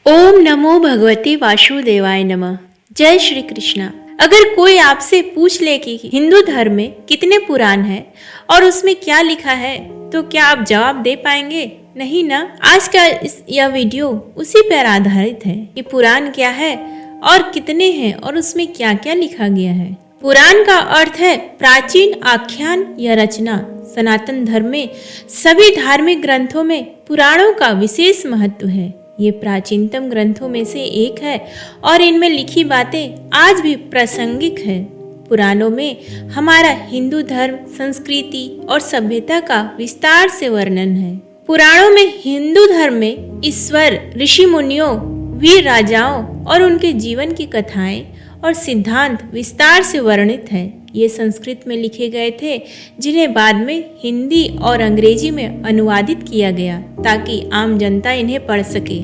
ओम नमो भगवते वासुदेवाय नमः। जय श्री कृष्णा। अगर कोई आपसे पूछ ले कि हिंदू धर्म में कितने पुराण हैं और उसमें क्या लिखा है, तो क्या आप जवाब दे पाएंगे? नहीं ना। आज का यह वीडियो उसी पर आधारित है कि पुराण क्या है और कितने हैं और उसमें क्या क्या लिखा गया है। पुराण का अर्थ है प्राचीन आख्यान या रचना। सनातन धर्म में सभी धार्मिक ग्रंथों में पुराणों का विशेष महत्व है। ये प्राचीनतम ग्रंथों में से एक है और इनमें लिखी बातें आज भी प्रासंगिक है। पुराणों में हमारा हिंदू धर्म, संस्कृति और सभ्यता का विस्तार से वर्णन है। पुराणों में हिंदू धर्म में ईश्वर, ऋषि मुनियों, वीर राजाओं और उनके जीवन की कथाएं और सिद्धांत विस्तार से वर्णित है। ये संस्कृत में लिखे गए थे, जिन्हें बाद में हिंदी और अंग्रेजी में अनुवादित किया गया ताकि आम जनता इन्हें पढ़ सके,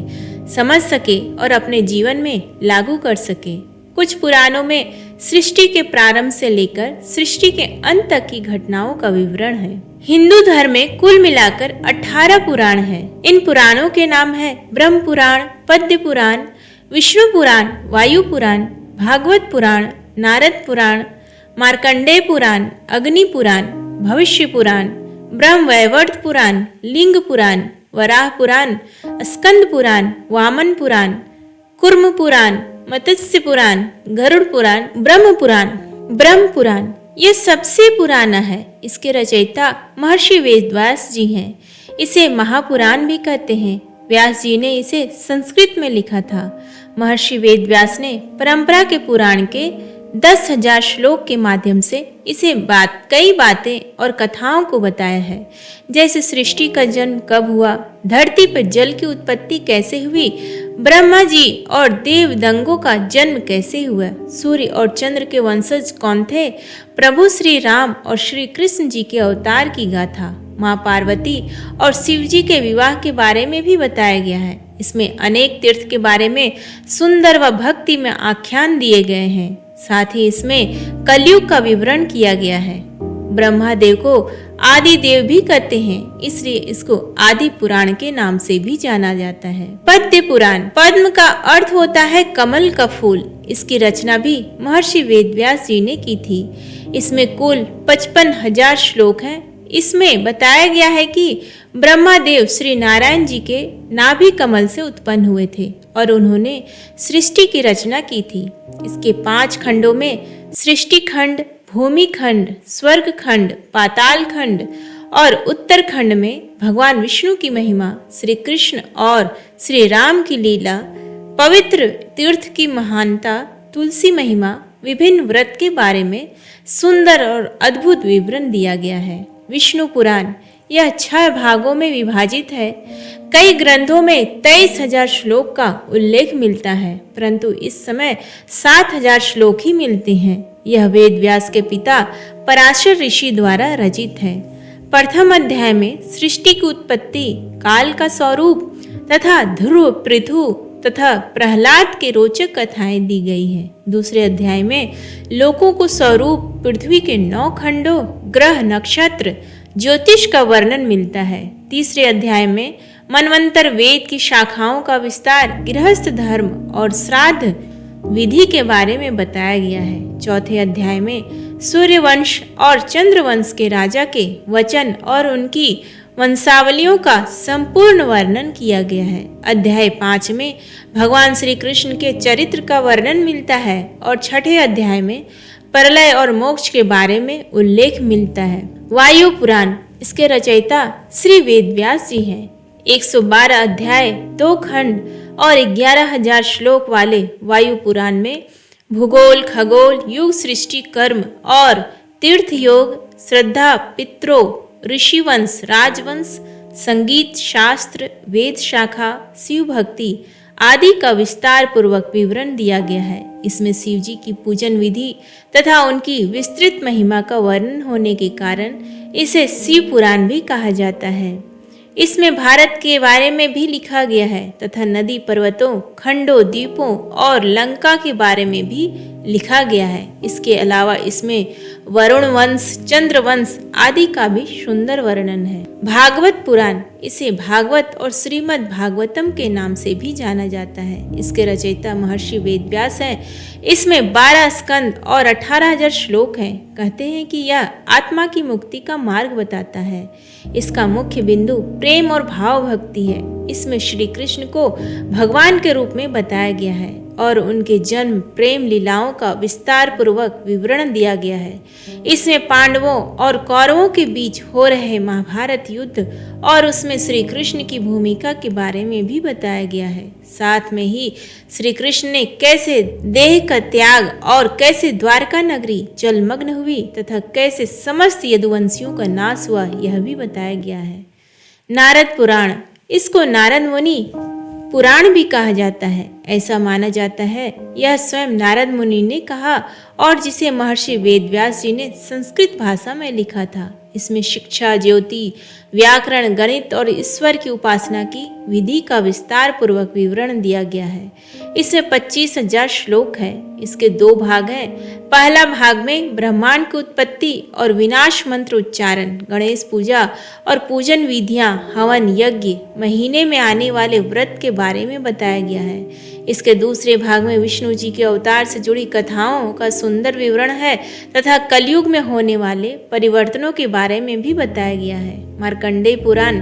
समझ सके और अपने जीवन में लागू कर सके। कुछ पुराणों में सृष्टि के प्रारंभ से लेकर सृष्टि के अंत तक की घटनाओं का विवरण है। हिंदू धर्म में कुल मिलाकर 18 पुराण हैं। इन पुराणों के नाम है ब्रह्म पुराण, पद्य पुराण, विष्णु पुराण, वायु पुराण, भागवत पुराण, नारद पुराण, मार्कंडेय पुराण, अग्नि पुराण, भविष्य पुराण, ब्रह्म वैवर्त पुराण, लिंग पुराण, वराह पुराण, स्कंद पुराण, वामन पुराण, कुर्म पुराण, मत्स्य पुराण, गरुड़ पुराण, ब्रह्म पुराण। ब्रह्म पुराण ये सबसे पुराना है। इसके रचयिता महर्षि वेदव्यास जी हैं। इसे महापुराण भी कहते हैं। व्यास जी ने इसे संस्कृत में लिखा था। महर्षि वेदव्यास ने परंपरा के पुराण के 10,000 श्लोक के माध्यम से इसे कई बातें और कथाओं को बताया है। जैसे सृष्टि का जन्म कब हुआ, धरती पर जल की उत्पत्ति कैसे हुई, ब्रह्मा जी और देवदंगों का जन्म कैसे हुआ, सूर्य और चंद्र के वंशज कौन थे, प्रभु श्री राम और श्री कृष्ण जी के अवतार की गाथा, माँ पार्वती और शिव जी के विवाह के बारे में भी बताया गया है। इसमें अनेक तीर्थ के बारे में सुंदर व भक्ति में आख्यान दिए गए हैं। साथ ही इसमें कलयुग का विवरण किया गया है। ब्रह्मा देव को आदि देव भी कहते हैं, इसलिए इसको आदि पुराण के नाम से भी जाना जाता है। पद्य पुराण, पद्म का अर्थ होता है कमल का फूल। इसकी रचना भी महर्षि वेदव्यास जी ने की थी। इसमें कुल 55,000 श्लोक हैं। इसमें बताया गया है कि ब्रह्मा देव श्री नारायण जी के नाभि कमल से उत्पन्न हुए थे और उन्होंने सृष्टि की रचना की थी। इसके 5 खंडों में सृष्टि खंड, भूमि खंड, स्वर्ग खंड, पाताल खंड और उत्तर खंड में भगवान विष्णु की महिमा, श्री कृष्ण और श्री राम की लीला, पवित्र तीर्थ की महानता, तुलसी महिमा, विभिन्न व्रत के बारे में सुंदर और अद्भुत विवरण दिया गया है। विष्णु पुराण यह 6 भागों में विभाजित है। कई ग्रंथों में 23,000 श्लोक का उल्लेख मिलता है, परंतु इस समय 7,000 श्लोक ही मिलते हैं। यह वेद व्यास के पिता पराशर ऋषि द्वारा रचित है। प्रथम अध्याय में सृष्टि की उत्पत्ति, काल का स्वरूप तथा ध्रुव, पृथु तथा प्रहलाद के रोचक कथाएं दी गई है। दूसरे अध्याय में लोकों को स्वरूप, पृथ्वी के 9 खंडों, ग्रह, नक्षत्र, ज्योतिष का वर्णन मिलता है। तीसरे अध्याय में मनवंतर वेद की शाखाओं का विस्तार, गृहस्थ धर्म और श्राद्ध विधि के बारे में बताया गया है। चौथे अध्याय में सूर्यवंश और चंद्रवंश के राजा के वचन और उनकी वंशावलियों का संपूर्ण वर्णन किया गया है। अध्याय 5 में भगवान श्री कृष्ण के चरित्र का वर्णन मिलता है और छठे अध्याय में प्रलय और मोक्ष के बारे में उल्लेख मिलता है। वायु पुराण, इसके रचयिता श्री वेदव्यास जी हैं। 112 अध्याय, 2 खंड और 11,000 श्लोक वाले वायु पुराण में भूगोल, खगोल, युग, सृष्टि, कर्म और तीर्थ योग, श्रद्धा, पितरों, ऋषिवंश, राजवंश, संगीत, शास्त्र, वेद शाखा, शिव भक्ति आदि का विस्तार पूर्वक विवरण दिया गया है। इसमें शिव जी की पूजन विधि तथा उनकी विस्तृत महिमा का वर्णन होने के कारण इसे शिव पुराण भी कहा जाता है। इसमें भारत के बारे में भी लिखा गया है तथा नदी, पर्वतों, खंडों, द्वीपों और लंका के बारे में भी लिखा गया है। इसके अलावा इसमें वरुण वंश, चंद्र वंश आदि का भी सुंदर वर्णन है। भागवत पुराण, इसे भागवत और श्रीमद् भागवतम के नाम से भी जाना जाता है। इसके रचयिता महर्षि वेदव्यास हैं। इसमें 12 स्कंद और 18,000 श्लोक हैं। कहते हैं कि यह आत्मा की मुक्ति का मार्ग बताता है। इसका मुख्य बिंदु प्रेम और भाव भक्ति है। इसमें श्री कृष्ण को भगवान के रूप में बताया गया है और उनके जन्म प्रेम लीलाओं का विस्तार पूर्वक विवरण दिया गया है। इसमें पांडवों और कौरवों के बीच हो रहे महाभारत युद्ध और उसमें श्री कृष्ण की भूमिका के बारे में भी बताया गया है। साथ में ही श्री कृष्ण ने कैसे देह का त्याग और कैसे द्वारका नगरी जलमग्न हुई तथा कैसे समस्त यदुवंशियों का नाश हुआ, यह भी बताया गया है। नारद पुराण, इसको नारद मुनि पुराण भी कहा जाता है। ऐसा माना जाता है यह स्वयं नारद मुनि ने कहा और जिसे महर्षि वेदव्यास जी ने संस्कृत भाषा में लिखा था। इसमें शिक्षा, ज्योति, व्याकरण, गणित और ईश्वर की उपासना की विधि का विस्तार पूर्वक विवरण दिया गया है। इसमें 25,000 श्लोक है। इसके 2 भाग हैं। पहला भाग में ब्रह्मांड की उत्पत्ति और विनाश मंत्र उच्चारण, गणेश पूजा और पूजन विधियां, हवन, यज्ञ, महीने में आने वाले व्रत के बारे में बताया गया है। इसके दूसरे भाग में विष्णु जी के अवतार से जुड़ी कथाओं का सुंदर विवरण है तथा कलयुग में होने वाले परिवर्तनों के बारे में भी बताया गया है। मार्कंडेय पुराण,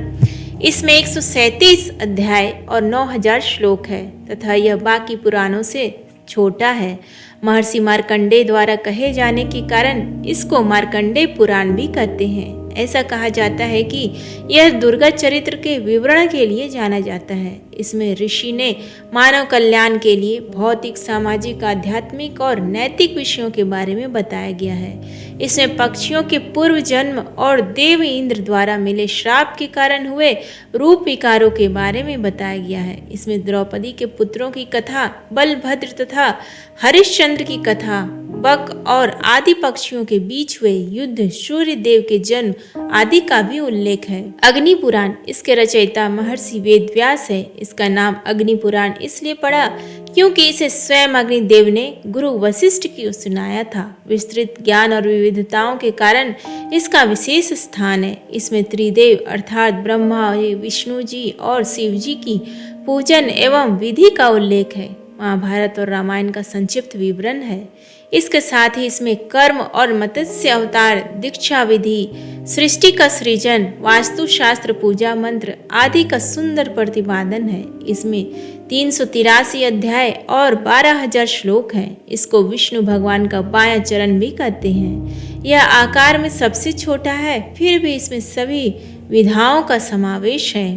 इसमें 137 अध्याय और 9,000 श्लोक है तथा यह बाकी पुराणों से छोटा है। महर्षि मार्कंडेय द्वारा कहे जाने के कारण इसको मार्कंडेय पुराण भी कहते हैं। ऐसा कहा जाता है कि यह दुर्गा चरित्र के विवरण के लिए जाना जाता है। इसमें ऋषि ने मानव कल्याण के लिए भौतिक, सामाजिक, आध्यात्मिक और नैतिक विषयों के बारे में बताया गया है। इसमें पक्षियों के पूर्व जन्म और देव इंद्र द्वारा मिले श्राप के कारण हुए रूप विकारों के बारे में बताया गया है। इसमें द्रौपदी के पुत्रों की कथा, बलभद्र तथा हरिश्चंद्र की कथा, बक और आदि पक्षियों के बीच हुए युद्ध, सूर्य देव के जन्म आदि का भी उल्लेख है। अग्नि पुराण, इसके रचयिता महर्षि वेदव्यास है। इसका नाम अग्नि पुराण इसलिए पड़ा क्योंकि इसे स्वयं अग्निदेव ने गुरु वशिष्ठ की सुनाया था। विस्तृत ज्ञान और विविधताओं के कारण इसका विशेष स्थान है। इसमें त्रिदेव अर्थात ब्रह्मा, विष्णु जी और शिव जी की पूजन एवं विधि का उल्लेख है। महाभारत और रामायण का संक्षिप्त विवरण है। इसके साथ ही इसमें कर्म और मत्स्य अवतार, दीक्षा विधि, सृष्टि का सृजन, वास्तुशास्त्र, पूजा मंत्र आदि का सुंदर प्रतिपादन है। इसमें 383 अध्याय और 12,000 श्लोक हैं। इसको विष्णु भगवान का बायां चरण भी कहते हैं। यह आकार में सबसे छोटा है, फिर भी इसमें सभी विधाओं का समावेश है।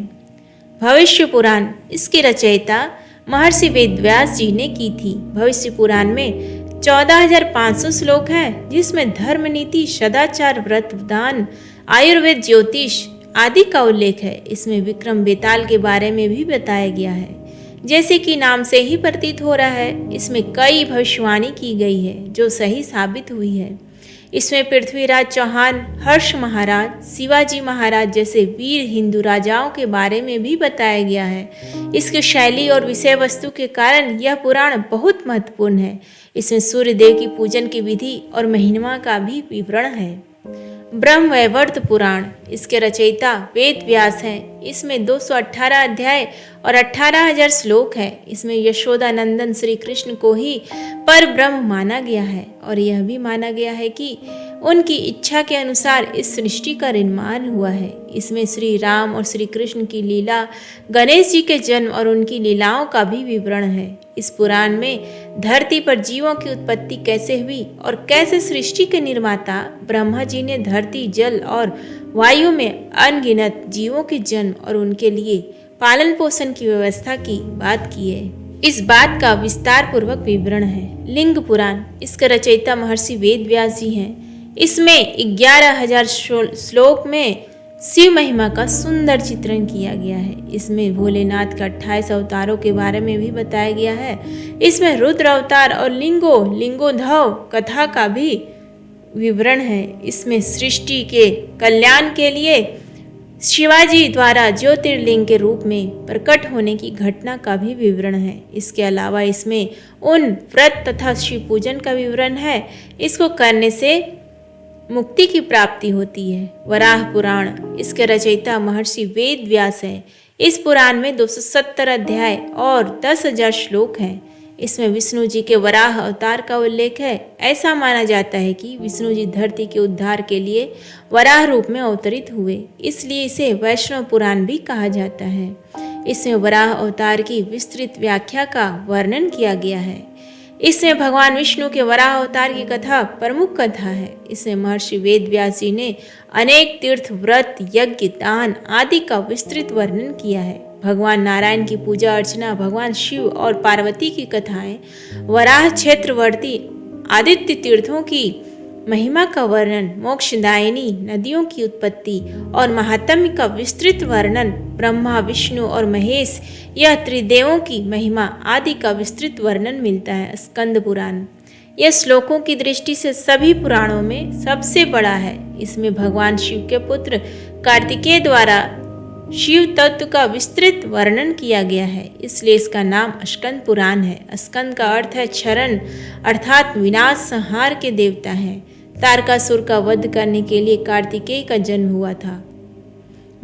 भविष्य पुराण, इसकी रचयिता महर्षि वेदव्यास जी ने की थी। भविष्य पुराण में 14,500 श्लोक हैं, जिसमें धर्म, नीति, सदाचार, व्रत, दान, आयुर्वेद, ज्योतिष आदि का उल्लेख है। इसमें विक्रम बेताल के बारे में भी बताया गया है। जैसे कि नाम से ही प्रतीत हो रहा है, इसमें कई भविष्यवाणी की गई है जो सही साबित हुई है। इसमें पृथ्वीराज चौहान, हर्ष महाराज, शिवाजी महाराज जैसे वीर हिंदू राजाओं के बारे में भी बताया गया है। इसकी शैली और विषय वस्तु के कारण यह पुराण बहुत महत्वपूर्ण है। इसमें सूर्य देव की पूजन की विधि और महिमा का भी विवरण है। ब्रह्मवैवर्त पुराण, इसके रचयिता वेद व्यास हैं। इसमें 218 अध्याय और 18,000 श्लोक है। इसमें यशोदानंदन श्री कृष्ण को ही पर ब्रह्म माना गया है और यह भी माना गया है कि उनकी इच्छा के अनुसार इस सृष्टि का निर्माण हुआ है। इसमें श्री राम और श्री कृष्ण की लीला, गणेश जी के जन्म और उनकी लीलाओं का भी विवरण है। इस पुराण में धरती पर जीवों की उत्पत्ति कैसे हुई और कैसे सृष्टि के निर्माता ब्रह्मा जी ने धरती, जल और वायु में अनगिनत जीवों के जन्म और उनके लिए पालन पोषण की व्यवस्था की बात की है। इस बात का विस्तार पूर्वक विवरण है। लिंग पुराण, इसके रचयिता महर्षि वेद व्यास जी हैं। इसमें 11,000 श्लोक में शिव महिमा का सुंदर चित्रण किया गया है। इसमें भोलेनाथ का 28 अवतारों के बारे में भी बताया गया है। इसमें रुद्र अवतार और लिंगोद्भव कथा का भी विवरण है। इसमें सृष्टि के कल्याण के लिए शिवाजी द्वारा ज्योतिर्लिंग के रूप में प्रकट होने की घटना का भी विवरण है। इसके अलावा इसमें उन व्रत तथा शिव पूजन का विवरण है। इसको करने से मुक्ति की प्राप्ति होती है। वराह पुराण, इसके रचयिता महर्षि वेद व्यास हैं। इस पुराण में 270 अध्याय और 10,000 श्लोक हैं। इसमें विष्णु जी के वराह अवतार का उल्लेख है। ऐसा माना जाता है कि विष्णु जी धरती के उद्धार के लिए वराह रूप में अवतरित हुए, इसलिए इसे वैष्णव पुराण भी कहा जाता है। इसमें वराह अवतार की विस्तृत व्याख्या का वर्णन किया गया है। इसमें भगवान विष्णु के वराह अवतार की कथा प्रमुख कथा है। इसमें महर्षि वेद व्यास जी ने अनेक तीर्थ, व्रत, यज्ञ, दान आदि का विस्तृत वर्णन किया है। भगवान नारायण की पूजा अर्चना, भगवान शिव और पार्वती की कथाएं, वराह क्षेत्रवर्ती आदित्य तीर्थों की महिमा का वर्णन, मोक्षदायिनी नदियों की उत्पत्ति और महात्म्य का विस्तृत वर्णन, ब्रह्मा, विष्णु और महेश यह त्रिदेवों की महिमा आदि का विस्तृत वर्णन मिलता है स्कंद पुराण। यह श्लोकों की दृष्टि से सभी पुराणों में सबसे बड़ा है। इसमें भगवान शिव के पुत्र कार्तिकेय द्वारा शिव तत्व का विस्तृत वर्णन किया गया है, इसलिए इसका नाम स्कंद पुराण है। स्कंद का अर्थ है क्षरण, अर्थात विनाश संहार के देवता हैं। तारकासुर का वध करने के लिए कार्तिकेय का जन्म हुआ था।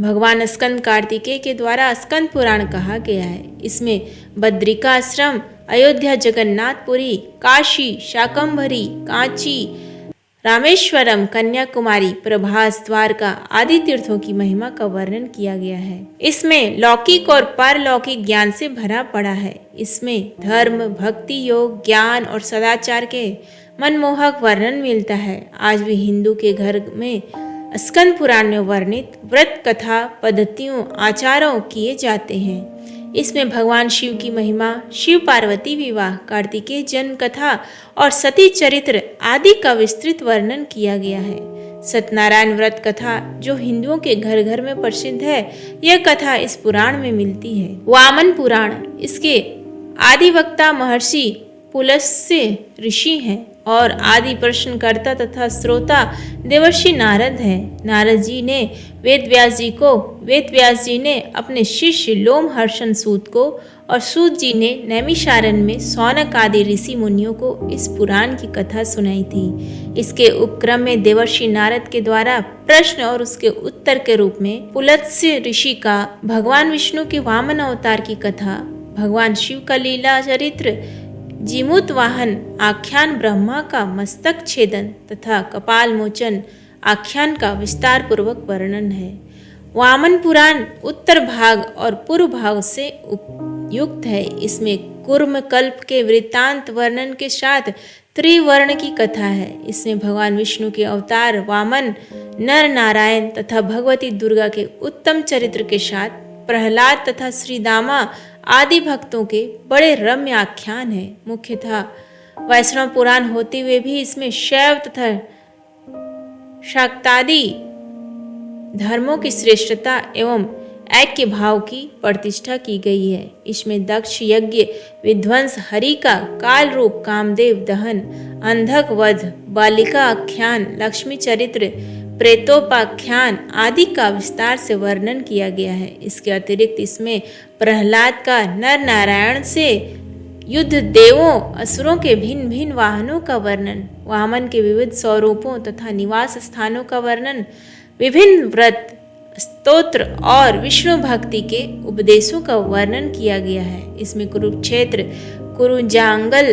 भगवान स्कंद कार्तिकेय के द्वारा स्कंद पुराण कहा गया है। इसमें बद्रिकाश्रम, अयोध्या, जगन्नाथपुरी, काशी, शाकंभरी, कांची, रामेश्वरम, कन्याकुमारी, प्रभास, द्वारका आदि तीर्थों की महिमा का वर्णन किया गया है। इसमें लौकिक और पारलौकिक ज्ञान से भरा पड़ा है। इसमें धर्म, भक्ति योग, ज्ञान और सदाचार के मनमोहक वर्णन मिलता है। आज भी हिंदू के घर में स्कंद पुराण में वर्णित व्रत, कथा, पद्धतियों, आचारों किए जाते हैं। इसमें भगवान शिव की महिमा, शिव पार्वती विवाह, कार्तिकेय जन्म कथा और सती चरित्र आदि का विस्तृत वर्णन किया गया है। सत्यनारायण व्रत कथा जो हिंदुओं के घर घर में प्रसिद्ध है, यह कथा इस पुराण में मिलती है। वामन पुराण, इसके आदिवक्ता महर्षि पुलस्त्य ऋषि हैं और आदि प्रश्नकर्ता तथा श्रोता देवर्षि नारद हैं। नारद जी ने वेद व्यास जी ने अपने शिष्य लोमहर्षण सूत को और सूत जी ने नैमिषारण्य में सौनक आदि ऋषि मुनियों को इस पुराण की कथा सुनाई थी। इसके उपक्रम में देवर्षि नारद के द्वारा प्रश्न और उसके उत्तर के रूप में पुलत्स्य ऋषि का भगवान विष्णु के वामन अवतार की कथा, भगवान शिव का लीला चरित्र, जीमूत वाहन आख्यान, ब्रह्मा का मस्तक छेदन तथा कपाल मोचन आख्यान का विस्तार पूर्वक वर्णन है। वामन पुराण उत्तर भाग और पूर्व भाग से युक्त है। इसमें कूर्म कल्प के वृत्तांत वर्णन के साथ त्रिवर्ण की कथा है। इसमें भगवान विष्णु के अवतार वामन, नर नारायण तथा भगवती दुर्गा के उत्तम चरित्र के साथ प्रहलाद तथा श्री दामा आदि भक्तों के बड़े रम्य आख्यान है। मुख्यतः वैष्णव पुराण होते हुए भी इसमें शैव तथा शाक्तादि धर्मों की श्रेष्ठता एवं ऐक्य भाव की प्रतिष्ठा की गई है। इसमें दक्ष यज्ञ, विध्वंस, हरि का काल रूप, कामदेव दहन, अंधक वध, बालिका आख्यान, लक्ष्मी चरित्र, प्रेतोपाख्यान आदि का विस्तार से वर्णन किया गया है। इसके अतिरिक्त इसमें प्रहलाद का नर नारायण से युद्ध, देवों असुरों के भिन्न भिन्न वाहनों का वर्णन, वामन के विविध स्वरूपों तथा निवास स्थानों का वर्णन, विभिन्न व्रत, स्तोत्र और विष्णु भक्ति के उपदेशों का वर्णन किया गया है। इसमें कुरुक्षेत्र, कुरुजांगल,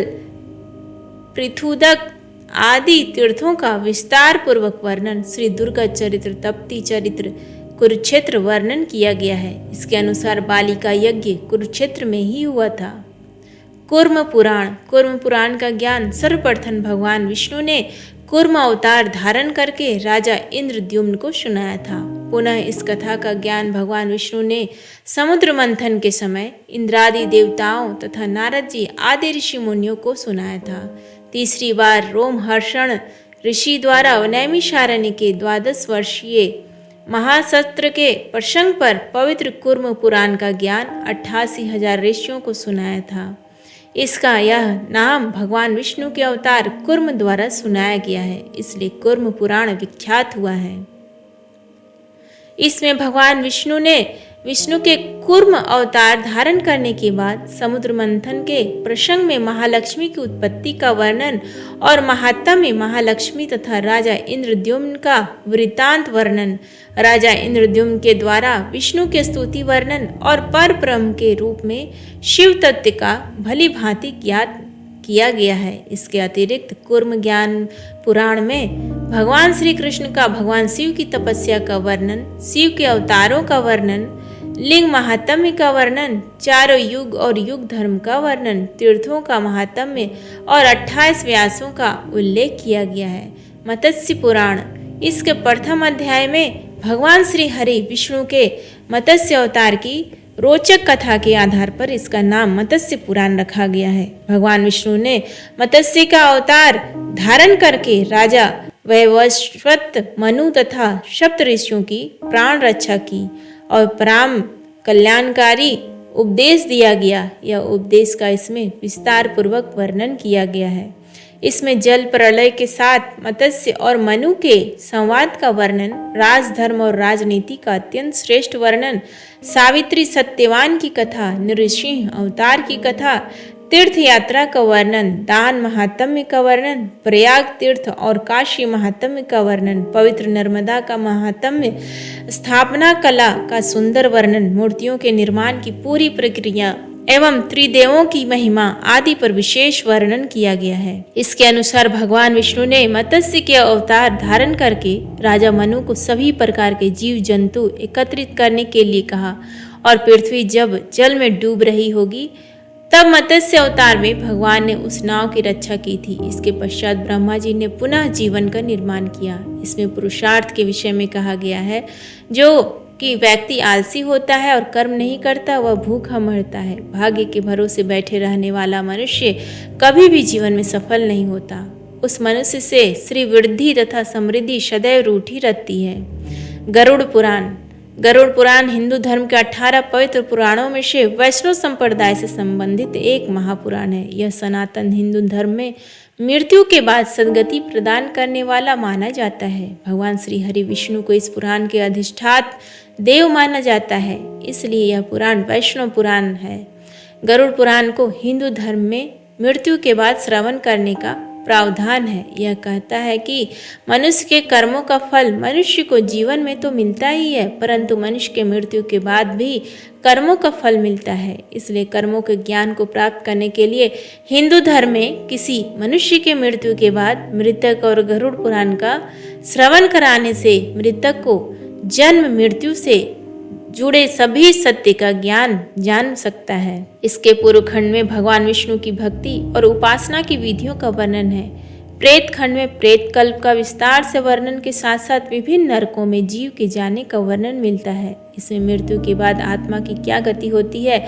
पृथुदक आदि तीर्थों का विस्तार पूर्वक वर्णन, श्री दुर्गा चरित्र, तप्ती चरित्र, कुरुक्षेत्र वर्णन किया गया है। इसके अनुसार बालिका यज्ञ कुरुक्षेत्र में ही हुआ था। कूर्म पुराण का ज्ञान सर्वप्रथम भगवान विष्णु ने कूर्म अवतार धारण करके राजा इंद्रद्युम्न को सुनाया था। पुनः इस कथा का ज्ञान भगवान विष्णु ने समुद्र मंथन के समय इंद्रादि देवताओं तथा नारद जी आदि ऋषि मुनियों को सुनाया था। तीसरी बार रोमहर्षण ऋषि द्वारा नैमिषारण्य के 12 वर्षीय महासत्र के प्रसंग पर पवित्र कूर्म पुराण का ज्ञान 88,000 ऋषियों को सुनाया था। इसका यह नाम भगवान विष्णु के अवतार कूर्म द्वारा सुनाया गया है, इसलिए कूर्म पुराण विख्यात हुआ है। इसमें भगवान विष्णु के कूर्म अवतार धारण करने के बाद समुद्र मंथन के प्रसंग में महालक्ष्मी की उत्पत्ति का वर्णन और महात्मा में महालक्ष्मी तथा राजा इंद्रद्युम्न का वृत्तांत वर्णन, राजा इंद्रद्युम्न के द्वारा विष्णु के स्तुति वर्णन और पर ब्रह्म के रूप में शिव तत्व का भली भांति ज्ञात किया गया है। इसके अतिरिक्त कूर्म ज्ञान पुराण में भगवान श्री कृष्ण का भगवान शिव की तपस्या का वर्णन, शिव के अवतारों का वर्णन, लिंग महात्म्य का वर्णन, चारों युग और युग धर्म का वर्णन, तीर्थों का महात्म्य और 28 व्यासों का उल्लेख किया गया है। मत्स्य पुराण, इसके प्रथम अध्याय में भगवान श्री हरि विष्णु के मत्स्य अवतार की रोचक कथा के आधार पर इसका नाम मत्स्य पुराण रखा गया है। भगवान विष्णु ने मत्स्य का अवतार धारण करके राजा वैवस्वत, मनु तथा सप्त ऋषियों की प्राण रक्षा की और परम कल्याणकारी उपदेश दिया गया। यह उपदेश का इसमें विस्तार पूर्वक वर्णन किया गया है। इसमें जल प्रलय के साथ मत्स्य और मनु के संवाद का वर्णन, राजधर्म और राजनीति का अत्यंत श्रेष्ठ वर्णन, सावित्री सत्यवान की कथा, नृसिंह अवतार की कथा, तीर्थ यात्रा का वर्णन, दान महात्म्य का वर्णन, प्रयाग तीर्थ और काशी महात्म्य का वर्णन, पवित्र नर्मदा का महात्म्य, स्थापना कला का सुंदर वर्णन, मूर्तियों के निर्माण की पूरी प्रक्रिया एवं त्रिदेवों की महिमा आदि पर विशेष वर्णन किया गया है। इसके अनुसार भगवान विष्णु ने मत्स्य के अवतार धारण करके राजा मनु को सभी प्रकार के जीव जंतु एकत्रित करने के लिए कहा और पृथ्वी जब जल में डूब रही होगी तब मत्स्य अवतार में भगवान ने उस नाव की रक्षा की थी। इसके पश्चात ब्रह्मा जी ने पुनः जीवन का निर्माण किया। इसमें पुरुषार्थ के विषय में कहा गया है, जो कि व्यक्ति आलसी होता है और कर्म नहीं करता, वह भूखा मरता है। भाग्य के भरोसे बैठे रहने वाला मनुष्य कभी भी जीवन में सफल नहीं होता। उस मनुष्य से श्री वृद्धि तथा समृद्धि सदैव रूठी रहती है। गरुड़ पुराण हिंदू धर्म के 18 पवित्र पुराणों में से वैष्णव संप्रदाय से संबंधित एक महापुराण है। यह सनातन हिंदू धर्म में मृत्यु के बाद सद्गति प्रदान करने वाला माना जाता है। भगवान श्री हरि विष्णु को इस पुराण के अधिष्ठात्र देव माना जाता है, इसलिए यह पुराण वैष्णव पुराण है। गरुड़ पुराण को हिंदू धर्म में मृत्यु के बाद श्रवण करने का प्रावधान है। यह कहता है कि मनुष्य के कर्मों का फल मनुष्य को जीवन में तो मिलता ही है, परंतु मनुष्य के मृत्यु के बाद भी कर्मों का फल मिलता है। इसलिए कर्मों के ज्ञान को प्राप्त करने के लिए हिंदू धर्म में किसी मनुष्य के मृत्यु के बाद मृतक और गरुड़ पुराण का श्रवण कराने से मृतक को जन्म मृत्यु से जुड़े सभी सत्य का ज्ञान जान सकता है। इसके पूर्व खंड में भगवान विष्णु की भक्ति और उपासना की विधियों का वर्णन है। प्रेत खंड में प्रेत कल्प का विस्तार से वर्णन के साथ साथ विभिन्न नरकों में जीव के जाने का वर्णन मिलता है। इसमें मृत्यु के बाद आत्मा की क्या गति होती है,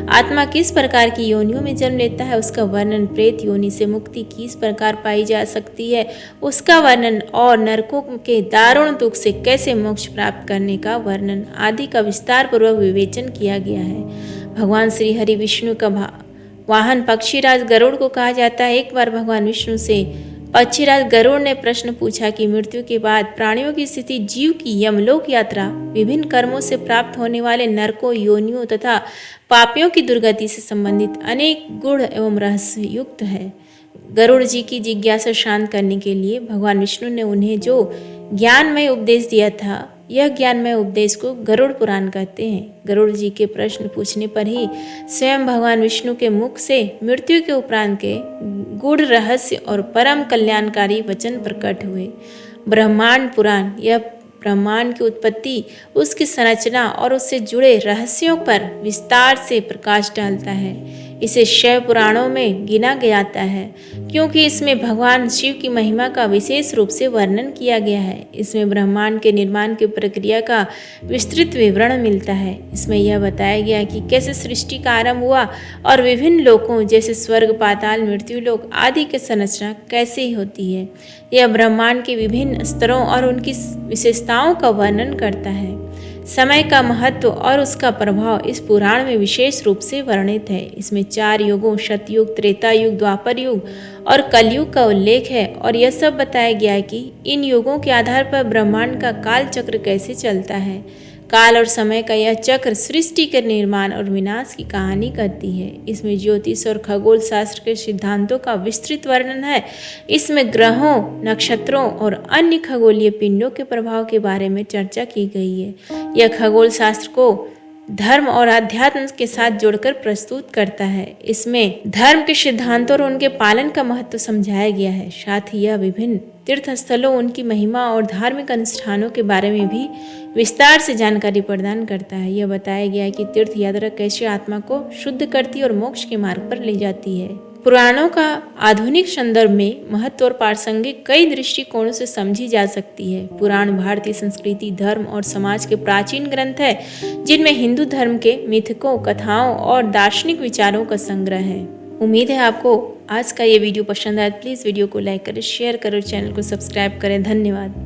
आत्मा किस प्रकार की योनियों में जन्म लेता है, उसका वर्णन, प्रेत योनि से मुक्ति किस प्रकार पाई जा सकती है उसका वर्णन और नरकों के दारुण दुख से कैसे मोक्ष प्राप्त करने का वर्णन आदि का विस्तार पूर्वक विवेचन किया गया है। भगवान श्री हरि विष्णु का वाहन पक्षीराज गरुड़ को कहा जाता है। एक बार भगवान विष्णु से पक्षीराज गरुड़ ने प्रश्न पूछा कि मृत्यु के बाद प्राणियों की स्थिति, जीव की यमलोक यात्रा, विभिन्न कर्मों से प्राप्त होने वाले नरकों, योनियों तथा पापियों की दुर्गति से संबंधित अनेक गुण एवं रहस्य युक्त है। गरुड़ जी की जिज्ञासा शांत करने के लिए भगवान विष्णु ने उन्हें जो ज्ञानमय उपदेश दिया था, यह ज्ञानमय उपदेश को गरुड़ पुराण कहते हैं। गरुड़ जी के प्रश्न पूछने पर ही स्वयं भगवान विष्णु के मुख से मृत्यु के उपरांत के गूढ़ रहस्य और परम कल्याणकारी वचन प्रकट हुए। ब्रह्मांड पुराण, यह ब्रह्मांड की उत्पत्ति, उसकी संरचना और उससे जुड़े रहस्यों पर विस्तार से प्रकाश डालता है। इसे शैव पुराणों में गिना जाता है क्योंकि इसमें भगवान शिव की महिमा का विशेष रूप से वर्णन किया गया है। इसमें ब्रह्मांड के निर्माण की प्रक्रिया का विस्तृत विवरण मिलता है। इसमें यह बताया गया कि कैसे सृष्टि का आरंभ हुआ और विभिन्न लोकों जैसे स्वर्ग, पाताल, मृत्यु लोक आदि की संरचना कैसे होती है। यह ब्रह्मांड के विभिन्न स्तरों और उनकी विशेषताओं का वर्णन करता है। समय का महत्व और उसका प्रभाव इस पुराण में विशेष रूप से वर्णित है। इसमें 4 युगों सतयुग, त्रेता युग, द्वापर युग और कलयुग का उल्लेख है और यह सब बताया गया है कि इन युगों के आधार पर ब्रह्मांड का काल चक्र कैसे चलता है। काल और समय का यह चक्र सृष्टि के निर्माण और विनाश की कहानी करती है। इसमें ज्योतिष और खगोल शास्त्र के सिद्धांतों का विस्तृत वर्णन है। इसमें ग्रहों, नक्षत्रों और अन्य खगोलीय पिंडों के प्रभाव के बारे में चर्चा की गई है। यह खगोल शास्त्र को धर्म और अध्यात्म के साथ जोड़कर प्रस्तुत करता है। इसमें धर्म के सिद्धांतों और उनके पालन का महत्व समझाया गया है। साथ ही यह विभिन्न तीर्थ स्थलों, उनकी महिमा और धार्मिक अनुष्ठानों के बारे में भी विस्तार से जानकारी प्रदान करता है। यह बताया गया है कि तीर्थ यात्रा कैसे आत्मा को शुद्ध करती और मोक्ष के मार्ग पर ले जाती है। पुराणों का आधुनिक संदर्भ में महत्व और प्रासंगिक कई दृष्टिकोणों से समझी जा सकती है। पुराण भारतीय संस्कृति, धर्म और समाज के प्राचीन ग्रंथ है, जिनमें हिंदू धर्म के मिथकों, कथाओं और दार्शनिक विचारों का संग्रह है। उम्मीद है आपको आज का ये वीडियो पसंद आया। प्लीज़ वीडियो को लाइक करें, शेयर करें और चैनल को सब्सक्राइब करें। धन्यवाद।